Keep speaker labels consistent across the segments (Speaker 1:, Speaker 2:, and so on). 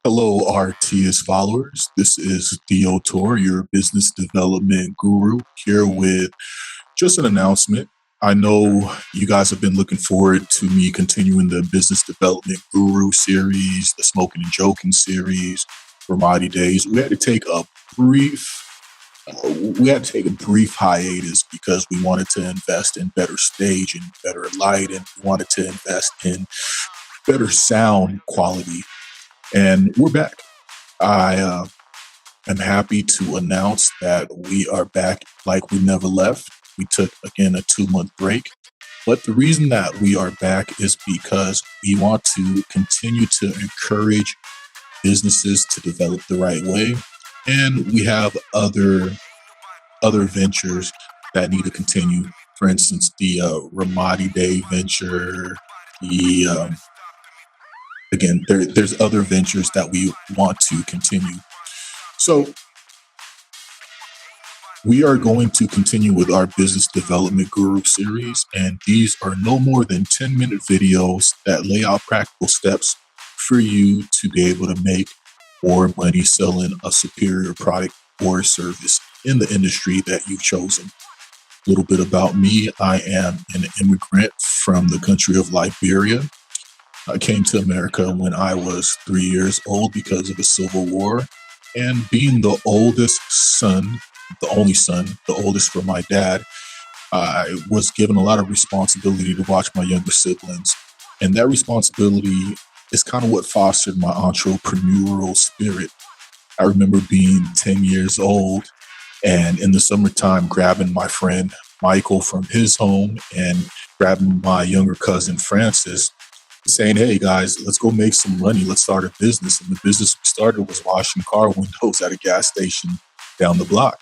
Speaker 1: Hello, Artius followers. This is Theo Tor, your business development guru, here with just an announcement. I know you guys have been looking forward to me continuing the business development guru series, the smoking and joking series, Ramadi days. Brief we had to take a brief hiatus because we wanted to invest in better stage and better light, and we wanted to invest in better sound quality. And we're back. I am happy to announce that we are back like we never left. We took, again, a 2 month break. But the reason that we are back is because we want to continue to encourage businesses to develop the right way. And we have other ventures that need to continue. For instance, the Ramadi Day venture, the again, there's other ventures that we want to continue. So we are going to continue with our business development guru series, and these are no more than 10-minute videos that lay out practical steps for you to be able to make more money selling a superior product or service in the industry that you've chosen. A little bit about me: I am an immigrant from the country of Liberia. I came to America when I was 3 years old because of the Civil War. And being the oldest son, the only son, the oldest from my dad, I was given a lot of responsibility to watch my younger siblings. And that responsibility is kind of what fostered my entrepreneurial spirit. I remember being 10 years old and in the summertime grabbing my friend Michael from his home and grabbing my younger cousin Francis, saying, "Hey guys, let's go make some money. Let's start a business." And the business we started was washing car windows at a gas station down the block.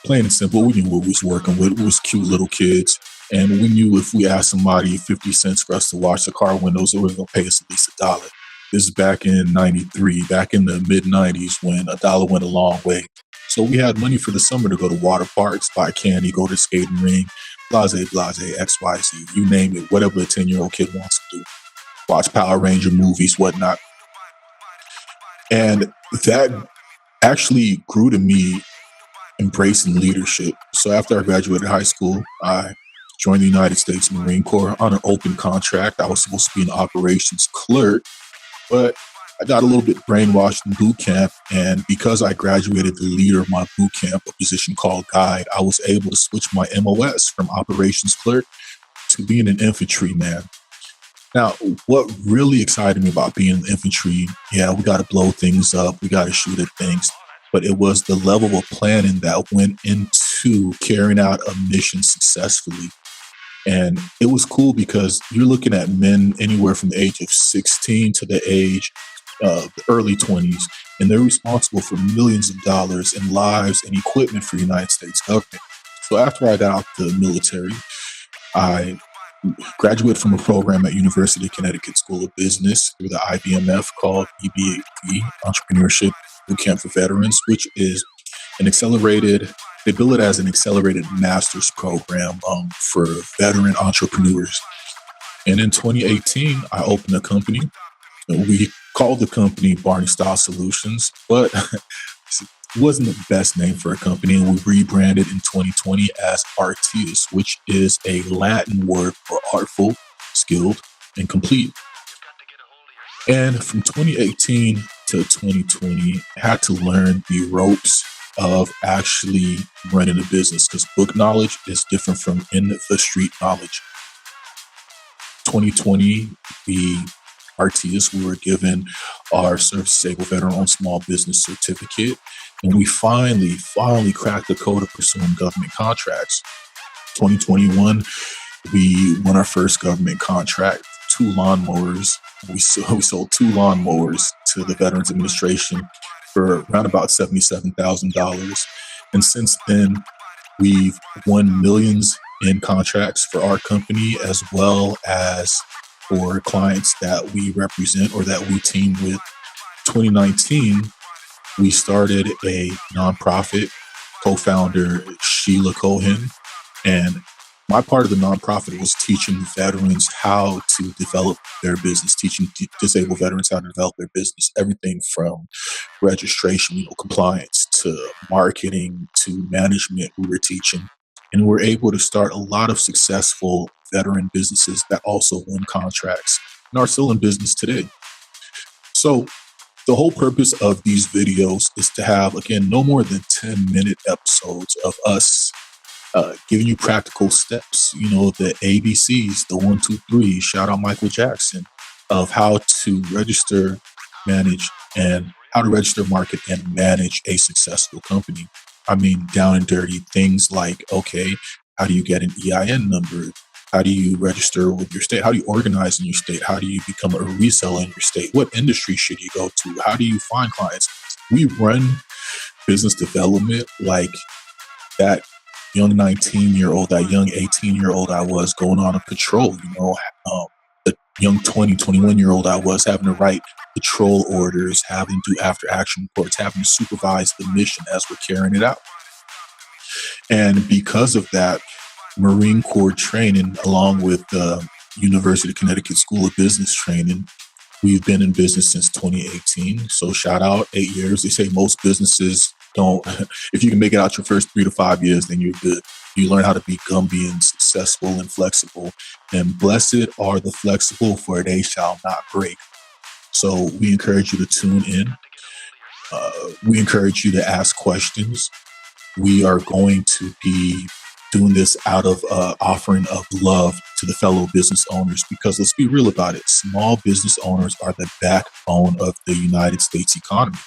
Speaker 1: Plain and simple, we knew what we was working with. We was cute little kids. And we knew if we asked somebody 50 cents for us to wash the car windows, they were going to pay us at least $1. This is back in 93, back in the mid 90s when $1 went a long way. So we had money for the summer to go to water parks, buy candy, go to the skating ring, blase, XYZ, you name it, whatever a 10-year-old kid wants to do. Watch Power Ranger movies, whatnot. And that actually grew to me embracing leadership. So after I graduated high school, I joined the United States Marine Corps on an open contract. I was supposed to be an operations clerk, but I got a little bit brainwashed in boot camp. And because I graduated the leader of my boot camp, a position called guide, I was able to switch my MOS from operations clerk to being an infantryman. Now, what really excited me about being in the infantry, yeah, we got to blow things up, we got to shoot at things, but it was the level of planning that went into carrying out a mission successfully. And it was cool because you're looking at men anywhere from the age of 16 to the age of the early 20s, and they're responsible for millions of dollars in lives and equipment for the United States government. So after I got out the military, I graduated from a program at University of Connecticut School of Business through the IBMF called EBAP, Entrepreneurship Bootcamp for Veterans, which is an accelerated, they bill it as an accelerated master's program for veteran entrepreneurs. And in 2018, I opened a company. We called the company Barney Style Solutions, but it wasn't the best name for a company. And we rebranded in 2020 as Artius, which is a Latin word for artful, skilled, and complete. And from 2018 to 2020, I had to learn the ropes of actually running a business because book knowledge is different from in the street knowledge. 2020, the Artius, we were given our service disabled veteran owned small business certificate, and we finally cracked the code of pursuing government contracts. 2021, we won our first government contract, two lawnmowers. We sold two lawnmowers to the Veterans Administration for around about $77,000. And since then, we've won millions in contracts for our company as well as for clients that we represent or that we team with. 2019, we started a nonprofit, co-founder Sheila Cohen, and My part of the nonprofit was teaching veterans how to develop their business, teaching disabled veterans how to develop their business, everything from registration, compliance to marketing to management we were teaching. And we're able to start a lot of successful veteran businesses that also win contracts and are still in business today. So the whole purpose of these videos is to have, again, no more than 10-minute episodes of us giving you practical steps, the ABCs, the 1, 2, 3, shout out Michael Jackson, of how to register, manage, and how to register, market, and manage a successful company. I mean, down and dirty things like, okay, how do you get an EIN number? How do you register with your state? How do you organize in your state? How do you become a reseller in your state? What industry should you go to? How do you find clients? We run business development like that young 19-year-old, that young 18-year-old I was going on a patrol, the young 20, 21-year-old I was having to write patrol orders, having to do after action reports, having to supervise the mission as we're carrying it out. And because of that, Marine Corps training, along with the University of Connecticut School of Business training, we've been in business since 2018. So shout out, 8 years. They say most businesses don't, if you can make it out your first 3 to 5 years, then you're good. You learn how to be Gumby and successful and flexible. And blessed are the flexible, for they shall not break. So we encourage you to tune in. We encourage you to ask questions. We are going to be doing this out of offering of love to the fellow business owners, because let's be real about it. Small business owners are the backbone of the United States economy.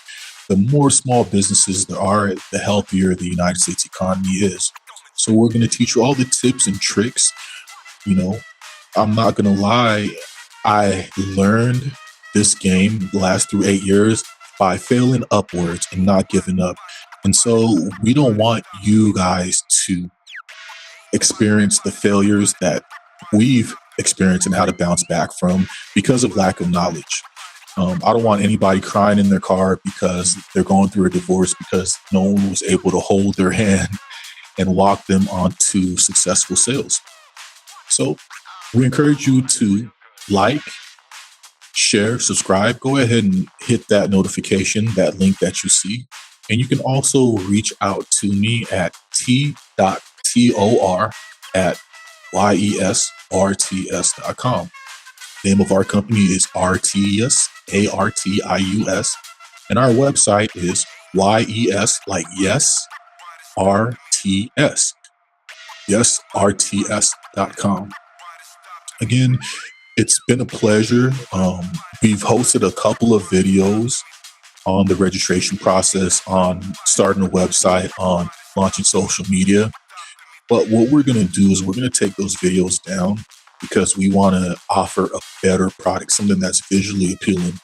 Speaker 1: The more small businesses there are, the healthier the United States economy is. So we're going to teach you all the tips and tricks. I'm not going to lie. I learned this game the last 8 years by failing upwards and not giving up. And so we don't want you guys to experience the failures that we've experienced and how to bounce back from because of lack of knowledge. I don't want anybody crying in their car because they're going through a divorce because no one was able to hold their hand and walk them onto successful sales. So we encourage you to like, share, subscribe. Go ahead and hit that notification, that link that you see. And you can also reach out to me at t.tor@yesrts.com. Name of our company is Artius, Artius. And our website is YES, like yes, RTS. YesRTS.com. Again, it's been a pleasure. We've hosted a couple of videos on the registration process, on starting a website, on launching social media. But what we're going to do is we're going to take those videos down because we want to offer a better product, something that's visually appealing.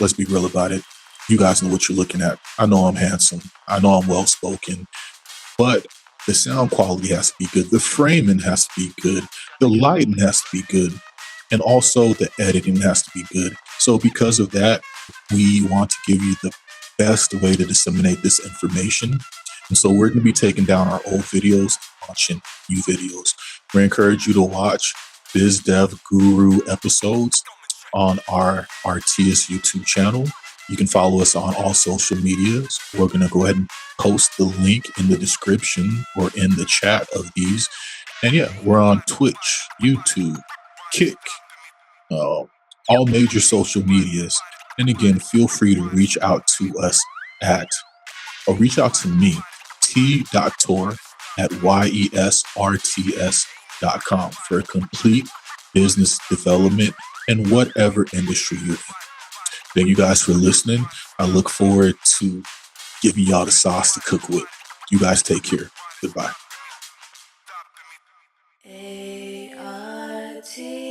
Speaker 1: Let's be real about it. You guys know what you're looking at. I know I'm handsome. I know I'm well-spoken. But the sound quality has to be good. The framing has to be good. The lighting has to be good. And also the editing has to be good. So because of that, we want to give you the best way to disseminate this information. And so we're going to be taking down our old videos, launching new videos. We encourage you to watch Biz Dev Guru episodes on our Artius YouTube channel. You can follow us on all social medias. We're going to go ahead and post the link in the description or in the chat of these. And yeah, we're on Twitch, YouTube, Kick, all major social medias. And again, feel free to reach out to us reach out to me, t.tor@yesrts.com for a complete business development in whatever industry you're in. Thank you guys for listening. I look forward to giving y'all the sauce to cook with. You guys take care. Goodbye. Artius.